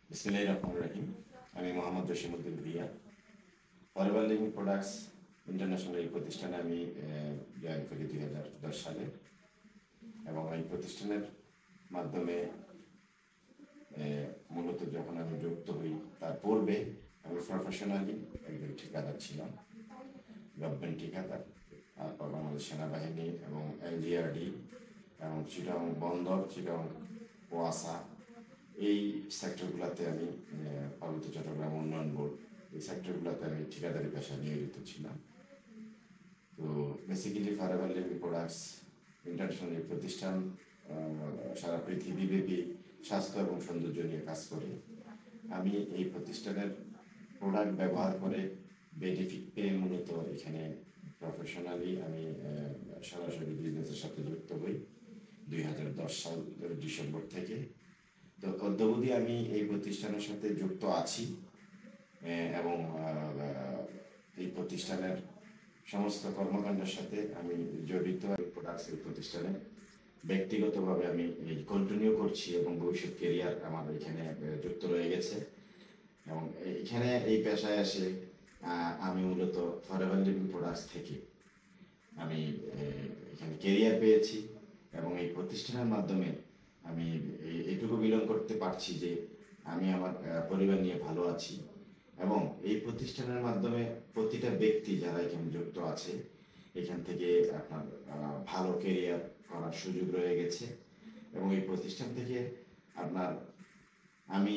বিসমিল্লাহির রহমানির রহিম। আমি Mohammad Jasimuddin Bhuiyan. Forever living products international এই প্রতিষ্ঠানে আমি জয়েন করি 2010 সালে এবং এই প্রতিষ্ঠানের মাধ্যমে মূলত যখন আমি যুক্ত হই তার পূর্বে আমি প্রফেশনালি একজন ঠিকাদার ছিলাম, গভর্নমেন্ট ঠিকাদার। তারপর বাংলাদেশ সেনাবাহিনী এবং এলজিআরডি এবং চিটাগং বন্দর, চিটাগং ওয়াসা, এই সেক্টরগুলোতে আমি পার্বত্য চট্টগ্রাম উন্নয়ন বোর্ড, এই সেক্টরগুলোতে আমি ঠিকাদারি পেশায় নিয়োজিত ছিলাম। তো basically forever living products international এই প্রতিষ্ঠান সারা পৃথিবীব্যাপী স্বাস্থ্য এবং সৌন্দর্য নিয়ে কাজ করে। আমি এই প্রতিষ্ঠানের প্রোডাক্ট ব্যবহার করে বেনিফিট পেয়ে মূলত এখানে প্রফেশনালি আমি সরাসরি বিজনেসের সাথে যুক্ত হই 2010 সালের ডিসেম্বর থেকে। তো অদ্যাবধি আমি এই প্রতিষ্ঠানের সাথে যুক্ত আছি এবং এই প্রতিষ্ঠানের সমস্ত কর্মকাণ্ডের সাথে আমি জড়িত। প্রোডাক্টস এই প্রতিষ্ঠানে ব্যক্তিগতভাবে আমি কন্টিনিউ করছি এবং ভবিষ্যৎ কেরিয়ার আমার এখানে যুক্ত রয়ে গেছে। এবং এখানে এই পেশায় এসে আমি মূলত ফরএভার লিভিং প্রোডাক্টস থেকে আমি এখানে কেরিয়ার পেয়েছি এবং এই প্রতিষ্ঠানের মাধ্যমে আমি এইটুকু বিলং করতে পারছি যে আমি আমার পরিবার নিয়ে ভালো আছি এবং এই প্রতিষ্ঠানের মাধ্যমে প্রতিটা ব্যক্তি যারা এখানে যুক্ত আছে এখান থেকে আপনার ভালো কেরিয়ার করার সুযোগ রয়ে গেছে। এবং এই প্রতিষ্ঠান থেকে আপনার আমি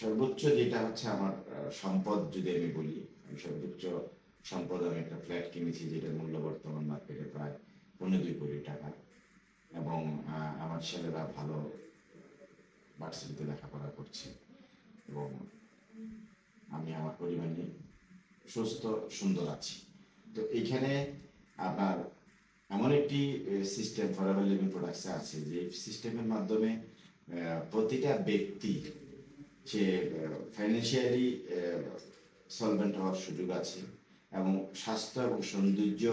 সর্বোচ্চ যেটা হচ্ছে আমার সম্পদ, যদি আমি বলি, আমি সর্বোচ্চ সম্পদ আমি একটা ফ্ল্যাট কিনেছি যেটার মূল্য বর্তমান মার্কেটে প্রায় 2.5 কোটি টাকা। এবং আমার ছেলেরা ভালো ভার্সিটিতে লেখাপড়া করছে এবং আমি আমার পরিবার নিয়ে সুস্থ সুন্দর আছি। তো এইখানে আপনার এমন একটি সিস্টেম ফরএভার লিভিং প্রোডাক্টসে আছে যে সিস্টেমের মাধ্যমে প্রতিটা ব্যক্তি সে ফাইন্যান্সিয়ালি সলভেন্ট হওয়ার সুযোগ আছে এবং স্বাস্থ্য এবং সৌন্দর্য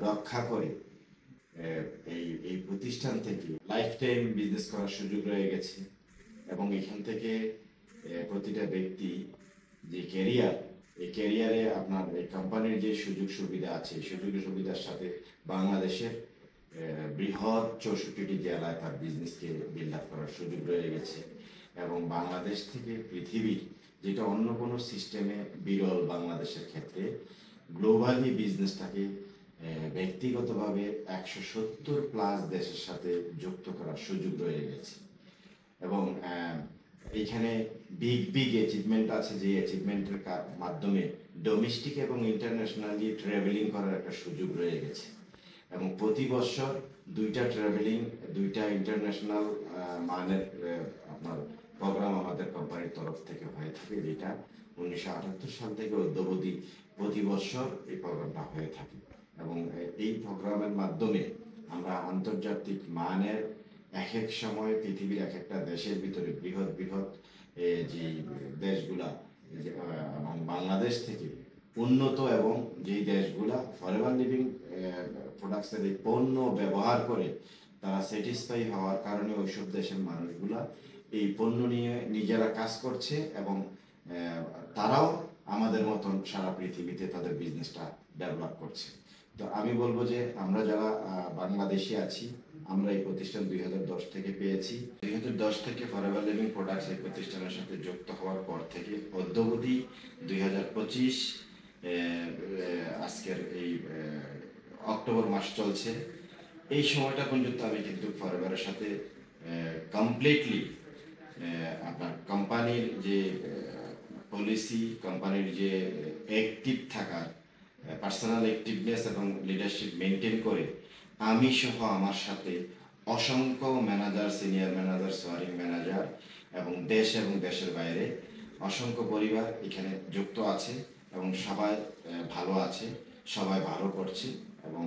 রক্ষা করে এই প্রতিষ্ঠান থেকে লাইফ টাইম বিজনেস করার সুযোগ রয়ে গেছে। এবং এখান থেকে প্রতিটা ব্যক্তি যে ক্যারিয়ার, এই ক্যারিয়ারে আপনার এই কোম্পানির যে সুযোগ সুবিধা আছে, সুযোগ সুবিধার সাথে বাংলাদেশের বৃহৎ 64টি জেলায় তার বিজনেসকে বিল্ড আপ করার সুযোগ রয়ে গেছে। এবং বাংলাদেশ থেকে পৃথিবীর যেটা অন্য কোনো সিস্টেমে বিরল, বাংলাদেশের ক্ষেত্রে গ্লোবালি বিজনেসটাকে ব্যক্তিগতভাবে 170+ দেশের সাথে যুক্ত করার সুযোগ রয়ে গেছে। এবং এইখানে বিগ অ্যাচিভমেন্ট আছে, যে অ্যাচিভমেন্টের মাধ্যমে ডোমেস্টিক এবং ইন্টারন্যাশনালি ট্রাভেলিং করার একটা সুযোগ রয়ে গেছে। এবং প্রতি বছর 2টা ট্রাভেলিং, 2টা ইন্টারন্যাশনাল মানের আপনার প্রোগ্রাম আমাদের কোম্পানির তরফ থেকে হয়ে থাকে, যেটা 1978 সাল থেকে অদ্যাবধি প্রতি বছর এই প্রোগ্রামটা হয়ে থাকে। এবং এই প্রোগ্রামের মাধ্যমে আমরা আন্তর্জাতিক মানের এক এক সময় পৃথিবীর এক একটা দেশের ভিতরে বৃহৎ যে দেশগুলা এবং বাংলাদেশ থেকে উন্নত এবং যেই দেশগুলা ফরএভার লিভিং প্রোডাক্টসের এই পণ্য ব্যবহার করে তারা স্যাটিসফাই হওয়ার কারণে ওইসব দেশের মানুষগুলা এই পণ্য নিয়ে নিজেরা কাজ করছে এবং তারাও আমাদের মতন সারা পৃথিবীতে তাদের বিজনেসটা ডেভেলপ করছে। তো আমি বলবো যে আমরা যারা বাংলাদেশি আছি, আমরা এই প্রতিষ্ঠান 2010 থেকে পেয়েছি। 2010 থেকে ফরএভার লিভিং প্রোডাক্টস এই প্রতিষ্ঠানের সাথে যুক্ত হওয়ার পর থেকে অদ্যাবধি 2025 আজকের এই অক্টোবর মাস চলছে, এই সময়টা পর্যন্ত আমি কিন্তু ফরএভারের সাথে কমপ্লিটলি আপনার কোম্পানির যে পলিসি, কোম্পানির যে অ্যাক্টিভ থাকার পার্সোনাল অ্যাক্টিভনেস এবং লিডারশিপ মেনটেন করে আমি সহ আমার সাথে অসংখ্য manager, senior manager, soaring manager এবং দেশের বাইরে অসংখ্য পরিবার এখানে যুক্ত আছে এবং সবাই ভালো আছে, সবাই ভালো করছে এবং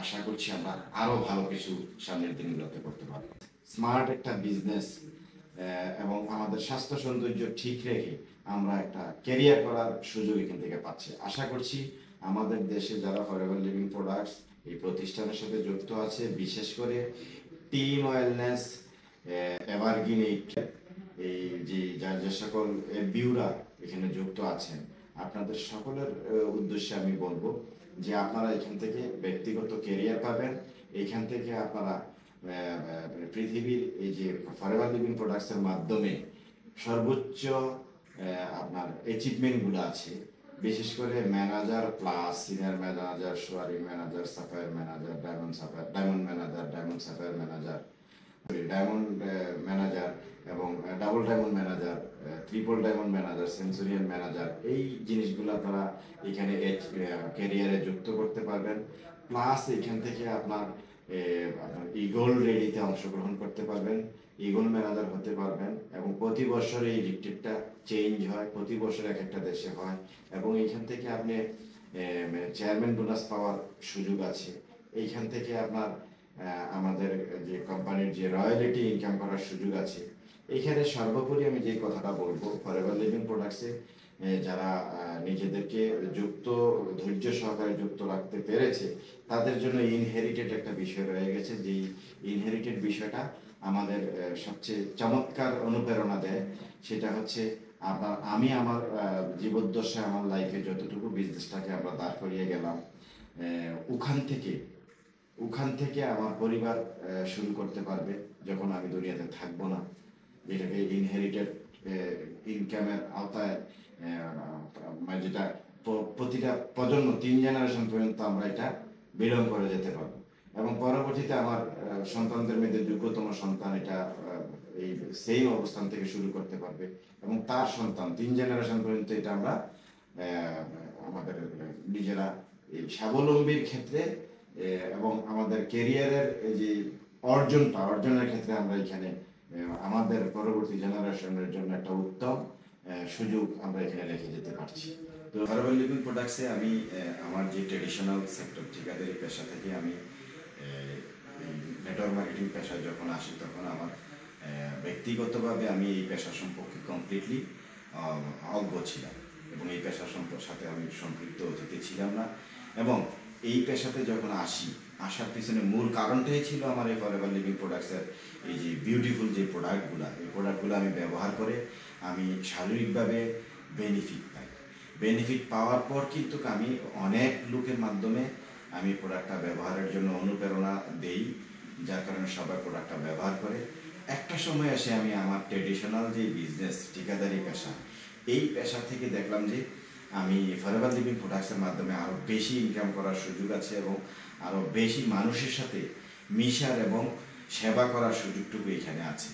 আশা করছি আমরা আরও ভালো কিছু সামনের দিনগুলোতে করতে পারবো। স্মার্ট একটা বিজনেস এবং আমাদের স্বাস্থ্য সৌন্দর্য ঠিক রেখে আমরা একটা ক্যারিয়ার করার সুযোগ এখান থেকে পাচ্ছি। আশা করছি আমাদের দেশে যারা ফরএভার লিভিং প্রোডাক্টস এই প্রতিষ্ঠানের সাথে যুক্ত আছে, বিশেষ করে টিম ওয়েলনেস, এভারগ্রিন এই যে সকল এফবিউরা এখানে যুক্ত আছেন, আপনাদের সকলের উদ্দেশ্যে আমি বলবো যে আপনারা এখান থেকে ব্যক্তিগত কেরিয়ার পাবেন। এখান থেকে আপনারা পৃথিবীর এই যে ফরএভার লিভিং প্রোডাক্টসের মাধ্যমে সর্বোচ্চ আপনার অ্যাচিভমেন্টগুলো আছে, বিশেষ করে manager plus senior manager, soaring manager, sapphire manager, diamond manager, diamond sapphire manager, diamond manager এবং double diamond manager, triple diamond manager, centurion manager, এই জিনিসগুলো আপনারা এখানে ক্যারিয়ারে যুক্ত করতে পারবেন। প্লাস এখান থেকে আপনার ইগল রেডিতে অংশগ্রহণ করতে পারবেন, ইগল ম্যানেজার হতে পারবেন এবং প্রতি বছর এই রিক্রুটটা চেঞ্জ হয়, প্রতি বছর এক একটা দেশে হয় এবং এইখান থেকে আপনি চেয়ারম্যান বোনাস পাওয়ার সুযোগ আছে। এইখান থেকে আপনার আমাদের যে কোম্পানির যে রয়্যালিটি ইনকাম করার সুযোগ আছে। এইখানে সর্বোপরি আমি যে কথাটা বলবো, ফরএভার লিভিং প্রোডাক্টসে যারা নিজেদেরকে ধৈর্য সহকারে যুক্ত রাখতে পেরেছে, তাদের জন্য ইনহেরিটেড একটা বিষয় রয়ে গেছে। যে ইনহেরিটেড বিষয়টা আমাদের সবচেয়ে চমৎকার অনুপ্রেরণা দেয়। সেটা হচ্ছে আমি আমার জীবদ্দশায় আমার লাইফে যতটুকু বিজনেসটাকে আমরা দাঁড় করিয়ে গেলাম, ওখান থেকে আমার পরিবার শুরু করতে পারবে যখন আমি দুনিয়াতে থাকবো না। যেটাকে ইনহেরিটেড ইনকামের আওতায় মানে যেটা প্রতিটা প্রজন্ম 3 জেনারেশন পর্যন্ত আমরা এটা বিলং করে যেতে পারবো এবং পরবর্তীতে আমার সন্তানদের মধ্যে যোগ্যতম সন্তান এটা এই সেম অবস্থান থেকে শুরু করতে পারবে এবং তার সন্তান 3 জেনারেশন পর্যন্ত এটা আমরা আমাদের নিজেরা এই স্বাবলম্বীর ক্ষেত্রে এবং আমাদের ক্যারিয়ারের যে অর্জনের ক্ষেত্রে আমরা এখানে আমাদের পরবর্তী জেনারেশনের জন্য একটা উত্তম সুযোগ আমরা এখানে রেখে যেতে পারছি। তো ফরএভার লিভিং প্রোডাক্টসে আমি আমার যে ট্রেডিশনাল সেক্টর ঠিকাদারি পেশা থেকে আমি নেটওয়ার্ক মার্কেটিং পেশায় যখন আসি, তখন আমার ব্যক্তিগতভাবে আমি এই পেশা সম্পর্কে কমপ্লিটলি অজ্ঞ ছিলাম এবং এই পেশার সাথে আমি সম্পৃক্ত অতীতে ছিলাম না। এবং এই পেশাতে যখন আসার পিছনে মূল কারণটাই ছিল আমার এই ফরএভার লিভিং প্রোডাক্টসের এই যে বিউটিফুল যে প্রোডাক্টগুলো আমি ব্যবহার করে আমি শারীরিকভাবে বেনিফিট পাওয়ার পর কিন্তু আমি অনেক লোকের মাধ্যমে আমি প্রোডাক্টটা ব্যবহারের জন্য অনুপ্রেরণা দেই, যার কারণে সবাই প্রোডাক্টটা ব্যবহার করে। একটা সময় এসে আমি আমার ট্রেডিশনাল যে বিজনেস ঠিকাদারি পেশা, এই পেশা থেকে দেখলাম যে আমি ফরএভার লিভিং প্রোডাক্টসের মাধ্যমে আরও বেশি ইনকাম করার সুযোগ আছে এবং আরও বেশি মানুষের সাথে মিশার এবং সেবা করার সুযোগটুকু এখানে আছে।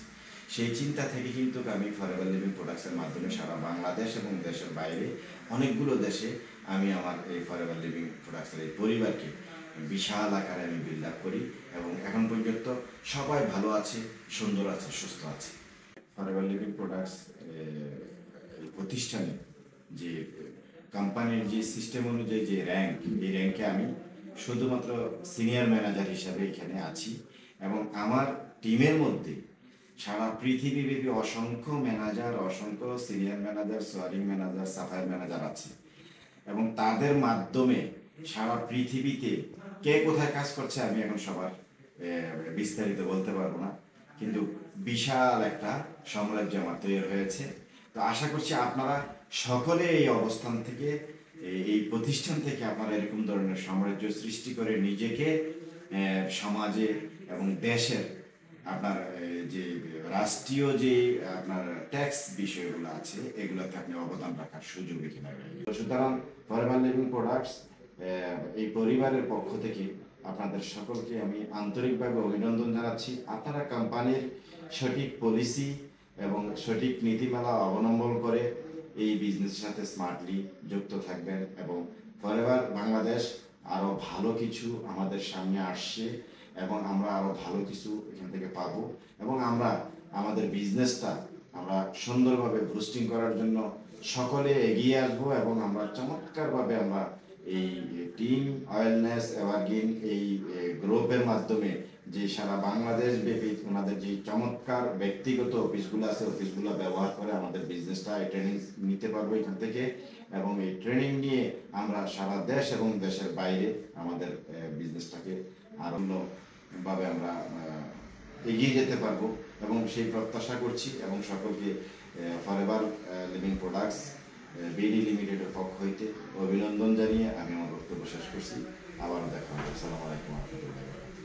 সেই চিন্তা থেকে কিন্তু আমি ফরএভার লিভিং প্রোডাক্টসের মাধ্যমে সারা বাংলাদেশ এবং দেশের বাইরে অনেকগুলো দেশে আমি আমার এই ফরএভার লিভিং প্রোডাক্টসের এই পরিবারকে বিশাল আকারে আমি বিল্ড আপ করি এবং এখন পর্যন্ত সবাই ভালো আছে, সুন্দর আছে, সুস্থ আছে। ফরএভার লিভিং প্রোডাক্টস প্রতিষ্ঠানে যে কোম্পানির যে সিস্টেম অনুযায়ী যে র্যাঙ্ক, এই র্যাঙ্কে আমি শুধুমাত্র সিনিয়র ম্যানেজার হিসাবে এখানে আছি এবং আমার টিমের মধ্যে সারা পৃথিবীব্যাপী অসংখ্য ম্যানেজার, অসংখ্য senior manager, soaring manager, sapphire manager আছে এবং তাদের মাধ্যমে সারা পৃথিবীতে কে কোথায় কাজ করছে আমি এখন সবার বিস্তারিত বলতে পারবো না, কিন্তু বিশাল একটা সাম্রাজ্য আমার তৈরি হয়েছে। তো আশা করছি আপনারা সকলে এই অবস্থান থেকে, এই প্রতিষ্ঠান থেকে আপনারা এরকম ধরনের সাম্রাজ্য সৃষ্টি করে নিজেকে সমাজে এবং দেশের আপনার যে রাষ্ট্রীয় যে আপনার ট্যাক্স বিষয়গুলো আছে এগুলোতে আপনি অবদান রাখার সুযোগ এখানে রয়েছে। সুতরাং ফরএভার লিভিং প্রোডাক্টস এই পরিবারের পক্ষ থেকে আপনাদের সকলকে আমি আন্তরিকভাবে অভিনন্দন জানাচ্ছি। আপনারা কোম্পানির সঠিক পলিসি এবং সঠিক নীতিমালা অবলম্বন করে এই বিজনেসের সাথে স্মার্টলি যুক্ত থাকবেন এবং ফরএভার বাংলাদেশ আরও ভালো কিছু আমাদের সামনে আসছে এবং আমরা আরও ভালো কিছু এখান থেকে পাবো এবং আমরা আমাদের বিজনেসটা আমরা সুন্দরভাবে বুস্টিং করার জন্য সকলে এগিয়ে আসবো এবং আমরা চমৎকারভাবে আমরা এই টিম ওয়েলনেস এভারগ্রিন এই গ্রুপের মাধ্যমে যে সারা বাংলাদেশ ব্যাপী ওনাদের যে চমৎকার ব্যক্তিগত অফিসগুলো আছে, অফিসগুলো ব্যবহার করে আমাদের বিজনেসটা ট্রেনিং নিতে পারবো এখান থেকে এবং এই ট্রেনিং নিয়ে আমরা সারা দেশ এবং দেশের বাইরে আমাদের বিজনেসটাকে আরো ভাবে আমরা এগিয়ে যেতে পারবো। এবং সেই প্রত্যাশা করছি এবং সকলকে ফরএভার লিভিং প্রোডাক্টস বিডি লিমিটেডের পক্ষ হইতে অভিনন্দন জানিয়ে আমি আমার বক্তব্য শেষ করছি। আবারও দেখা হবে। আসসালামু আলাইকুম ওয়া রাহমাতুল্লাহি ওয়া বারাকাতুহু।